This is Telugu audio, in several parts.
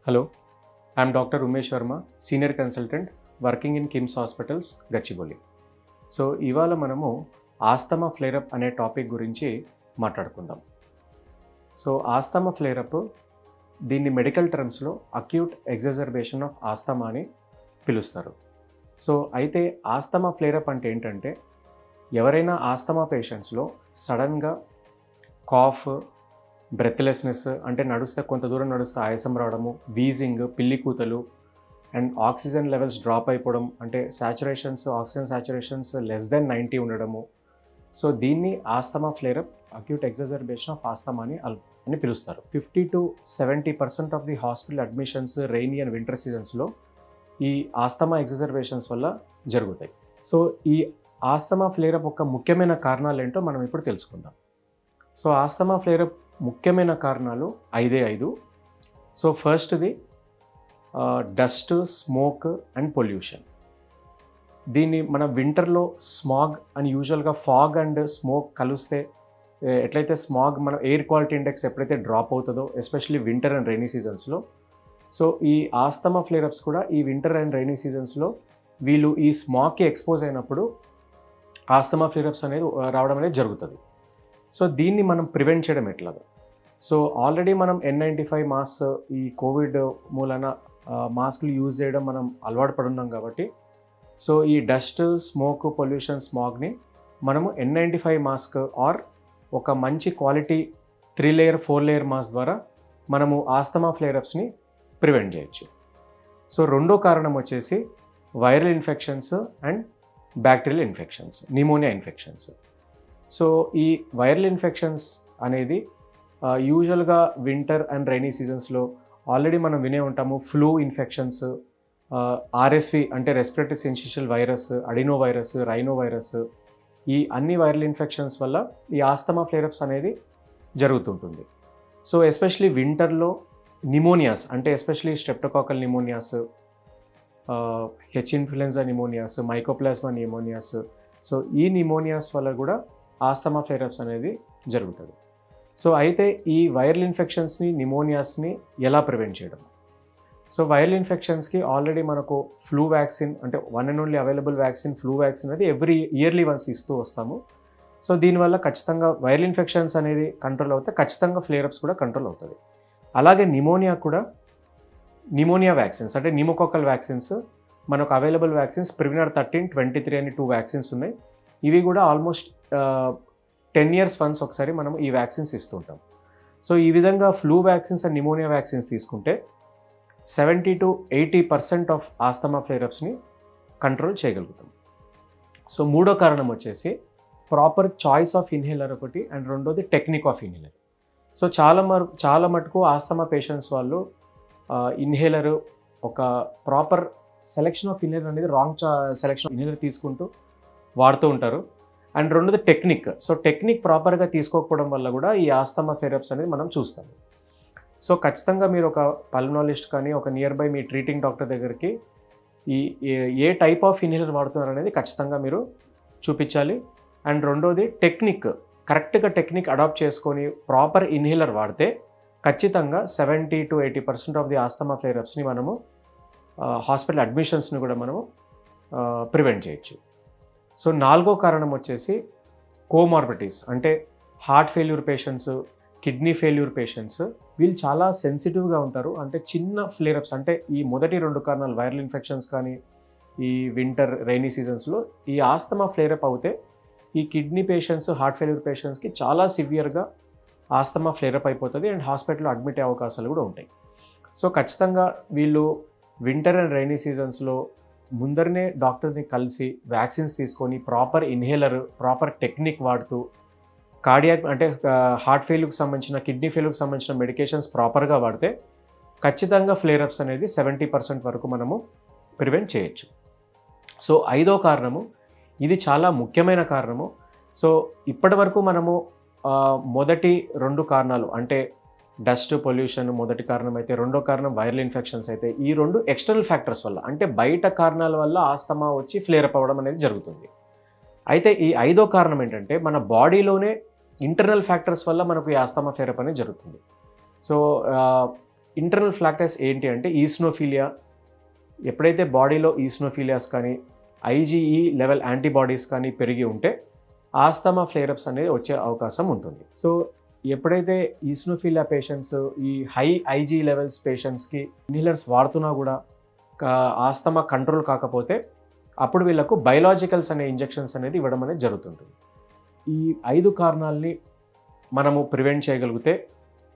Hello, I am Dr. Umesh Verma, Senior Consultant working in KIMS Hospitals, Gachibowli. So ఇవాళ మనము ఆస్తమా ఫ్లేరప్ అనే టాపిక్ గురించి మాట్లాడుకుందాం. సో ఆస్తమా ఫ్లేరప్ దీన్ని medical టర్మ్స్లో acute exacerbation of asthma అని పిలుస్తారు. సో అయితే ఆస్తమా ఫ్లేరప్ అంటే ఏంటంటే ఎవరైనా ఆస్తమా పేషెంట్స్లో సడన్గా కాఫ్, బ్రెత్లెస్నెస్ అంటే నడుస్తే కొంత దూరం నడుస్తే ఆయాసం రావడము, వీజింగ్, పిల్లి కూతలు అండ్ ఆక్సిజన్ లెవెల్స్ డ్రాప్ అయిపోవడం అంటే ఆక్సిజన్ సాచురేషన్స్ లెస్ దెన్ 90 ఉండడము. సో దీన్ని asthma flare up acute exacerbation of asthma అని పిలుస్తారు. 50 to 70% of the hospital admissions rainy and winter సీజన్స్లో ఈ ఆస్తమా ఎగ్జాజర్బేషన్స్ వల్ల జరుగుతాయి. సో ఈ ఆస్తమా ఫ్లేరప్ ఒక ముఖ్యమైన కారణాలు ఏంటో మనం ఇప్పుడు తెలుసుకుందాం. సో ఆస్తమా ఫ్లేరప్ ముఖ్యమైన కారణాలు 5. సో ఫస్ట్ది డస్ట్, స్మోక్ అండ్ పొల్యూషన్. దీన్ని మన వింటర్లో స్మాగ్ అని యూజువల్గా ఫాగ్ అండ్ స్మోక్ కలిస్తే ఎట్లయితే స్మాగ్ మన ఎయిర్ క్వాలిటీ ఇండెక్స్ ఎప్పుడైతే డ్రాప్ అవుతుందో ఎస్పెషల్లీ వింటర్ అండ్ రైనీ సీజన్స్లో, సో ఈ ఆస్తమా ఫ్లేరప్స్ కూడా ఈ వింటర్ అండ్ రైనీ సీజన్స్లో వీళ్ళు ఈ స్మాగ్కి ఎక్స్పోజ్ అయినప్పుడు ఆస్తమా ఫ్లేరప్స్ అనేది రావడం అనేది జరుగుతుంది. సో దీన్ని మనం ప్రివెంట్ చేయడం ఎట్లాగా? సో ఆల్రెడీ మనం N95 మాస్క్ ఈ కోవిడ్ మూలన మాస్క్లు యూజ్ చేయడం మనం అలవాటు పడున్నాం కాబట్టి, సో ఈ డస్ట్, స్మోక్, పొల్యూషన్, స్మాగ్ని మనము N95 మాస్క్ ఆర్ ఒక మంచి క్వాలిటీ 3 లేయర్ 4 లేయర్ మాస్క్ ద్వారా మనము ఆస్తమా ఫ్లేరప్స్ని ప్రివెంట్ చేయొచ్చు. సో రెండో కారణం వచ్చేసి viral infections and bacterial infections, pneumonia infections. So ఈ వైరల్ ఇన్ఫెక్షన్స్ అనేది యూజువల్గా వింటర్ అండ్ రైనీ సీజన్స్లో ఆల్రెడీ మనం వినే ఉంటాము. ఫ్లూ ఇన్ఫెక్షన్స్, RSV అంటే respiratory syncytial virus, Adreno virus, rhino virus, ఈ అన్ని వైరల్ ఇన్ఫెక్షన్స్ వల్ల ఈ ఆస్తమా ఫ్లేరప్స్ అనేది జరుగుతుంటుంది. సో ఎస్పెషలీ వింటర్లో నిమోనియాస్ అంటే especially స్ట్రెప్టోకాకల్ pneumonias, influenza pneumonias, mycoplasma pneumonias, so ఈ నిమోనియాస్ వల్ల కూడా ఆస్తమా ఫ్లేరప్స్ అనేది జరుగుతుంది. సో అయితే ఈ వైరల్ ఇన్ఫెక్షన్స్ని, నిమోనియాస్ని ఎలా ప్రివెంట్ చేయడం? సో వైరల్ ఇన్ఫెక్షన్స్కి ఆల్రెడీ మనకు ఫ్లూ వ్యాక్సిన్ అంటే one and only available vaccine flu vaccine అనేది ఇయర్లీ వన్స్ ఇస్తూ వస్తాము. సో దీనివల్ల ఖచ్చితంగా వైరల్ ఇన్ఫెక్షన్స్ అనేది కంట్రోల్ అవుతాయి, ఖచ్చితంగా ఫ్లేరప్స్ కూడా కంట్రోల్ అవుతుంది. అలాగే నిమోనియా వ్యాక్సిన్స్ అంటే న్యూమోకాకల్ వ్యాక్సిన్స్ మనకు అవైలబుల్ వ్యాక్సిన్స్ ప్రివినర్ 13, 23 అని 2 వ్యాక్సిన్స్ ఉన్నాయి. ఇవి కూడా ఆల్మోస్ట్ 10 years వన్స్ ఒకసారి మనం ఈ వ్యాక్సిన్స్ ఇస్తుంటాం. సో ఈ విధంగా flu vaccines and pneumonia vaccines తీసుకుంటే 70 to 80% ఆఫ్ ఆస్తమా ఫ్లేరప్స్ని కంట్రోల్ చేయగలుగుతాం. సో మూడో కారణం వచ్చేసి ప్రాపర్ చాయిస్ ఆఫ్ ఇన్హేలర్ ఒకటి, అండ్ రెండోది టెక్నిక్ ఆఫ్ ఇన్హేలర్. సో చాలా మటుకు ఆస్తమా పేషెంట్స్ వాళ్ళు ఇన్హేలర్ ఒక ప్రాపర్ సెలెక్షన్ ఆఫ్ ఇన్హేలర్ అనేది రాంగ్ సెలెక్షన్ ఇన్హేలర్ తీసుకుంటూ వాడుతూ ఉంటారు. అండ్ రెండోది టెక్నిక్. సో టెక్నిక్ ప్రాపర్గా తీసుకోకపోవడం వల్ల కూడా ఈ ఆస్తమా ఫ్లేరప్స్ అనేది మనం చూస్తాము. సో ఖచ్చితంగా మీరు ఒక పల్మనాలజిస్ట్ కానీ ఒక near by me treating doctor దగ్గరికి ఏ టైప్ ఆఫ్ ఇన్హేలర్ వాడుతున్నారు అనేది ఖచ్చితంగా మీరు చూపించాలి. అండ్ రెండోది కరెక్ట్గా టెక్నిక్ అడాప్ట్ చేసుకొని ప్రాపర్ ఇన్హేలర్ వాడితే ఖచ్చితంగా 70 to 80% ఆఫ్ ది ఆస్తమా ఫ్లేరప్స్ని మనము హాస్పిటల్ అడ్మిషన్స్ని కూడా మనము ప్రివెంట్ చేయొచ్చు. సో నాలుగో కారణం వచ్చేసి కోమార్బిడిటీస్ అంటే heart failure patients, kidney failure patients, వీళ్ళు చాలా సెన్సిటివ్గా ఉంటారు. అంటే చిన్న ఫ్లేరప్స్ అంటే ఈ మొదటి 2 కారణాలు వైరల్ ఇన్ఫెక్షన్స్ కానీ ఈ వింటర్ రైనీ సీజన్స్లో ఈ ఆస్తమా ఫ్లేరప్ అవుతే ఈ కిడ్నీ పేషెంట్స్, హార్ట్ ఫెయిల్యూర్ పేషెంట్స్కి చాలా సివియర్గా ఆస్తమా ఫ్లేరప్ అయిపోతుంది అండ్ హాస్పిటల్లో అడ్మిట్ అయ్యే అవకాశాలు కూడా ఉంటాయి. సో ఖచ్చితంగా వీళ్ళు వింటర్ అండ్ రైనీ సీజన్స్లో ముందరనే డాక్టర్ని కలిసి వ్యాక్సిన్స్ తీసుకొని ప్రాపర్ ఇన్హేలర్, ప్రాపర్ టెక్నిక్ వాడుతూ కార్డియాక్ అంటే హార్ట్ ఫెయిల్యూర్కి సంబంధించిన, కిడ్నీ ఫెయిల్యూర్కి సంబంధించిన మెడికేషన్స్ ప్రాపర్గా వాడితే ఖచ్చితంగా ఫ్లేరప్స్ అనేది 70% వరకు మనము ప్రివెంట్ చేయొచ్చు. సో 5వ కారణము, ఇది చాలా ముఖ్యమైన కారణము. సో ఇప్పటి వరకు మనము మొదటి 2 కారణాలు అంటే డస్ట్, పొల్యూషన్ మొదటి కారణం అయితే, రెండో కారణం వైరల్ ఇన్ఫెక్షన్స్ అయితే, ఈ 2 ఎక్స్టర్నల్ ఫ్యాక్టర్స్ వల్ల అంటే బయట కారణాల వల్ల ఆస్తమా వచ్చి ఫ్లేరప్ అవ్వడం అనేది జరుగుతుంది. అయితే ఈ 5వ కారణం ఏంటంటే మన బాడీలోనే ఇంటర్నల్ ఫ్యాక్టర్స్ వల్ల మనకు ఈ ఆస్తమా ఫ్లేరప్ అనేది జరుగుతుంది. సో ఇంటర్నల్ ఫ్యాక్టర్స్ ఏంటి అంటే ఈస్నోఫీలియా, ఎప్పుడైతే బాడీలో ఈస్నోఫీలియాస్ కానీ ఐజీఈ లెవెల్ యాంటీబాడీస్ కానీ పెరిగి ఉంటే ఆస్తమా ఫ్లేరప్స్ అనేది వచ్చే అవకాశం ఉంటుంది. సో ఎప్పుడైతే ఈస్నోఫీలియా పేషెంట్స్ ఈ హై ఐజీ లెవెల్స్ పేషెంట్స్కి ఇన్హేలర్స్ వాడుతున్నా కూడా ఆస్తమా కంట్రోల్ కాకపోతే అప్పుడు వీళ్ళకు బయలాజికల్స్ అనే ఇంజెక్షన్స్ అనేది ఇవ్వడం అనేది జరుగుతుంటుంది. ఈ 5 కారణాలని మనము ప్రివెంట్ చేయగలిగితే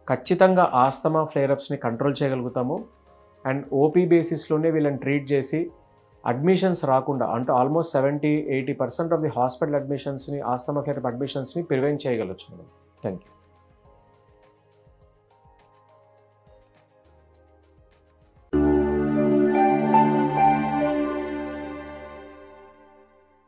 ఖచ్చితంగా ఆస్తమా ఫ్లేరప్స్ని కంట్రోల్ చేయగలుగుతాము. అండ్ ఓపీ బేసిస్లోనే వీళ్ళని ట్రీట్ చేసి అడ్మిషన్స్ రాకుండా, అంటే ఆల్మోస్ట్ 70-80% ఆఫ్ ది హాస్పిటల్ అడ్మిషన్స్ని, ఆస్తమా ఫ్లేరప్ అడ్మిషన్స్ని ప్రివెంట్ చేయగలచ్చు మనం. Thank you.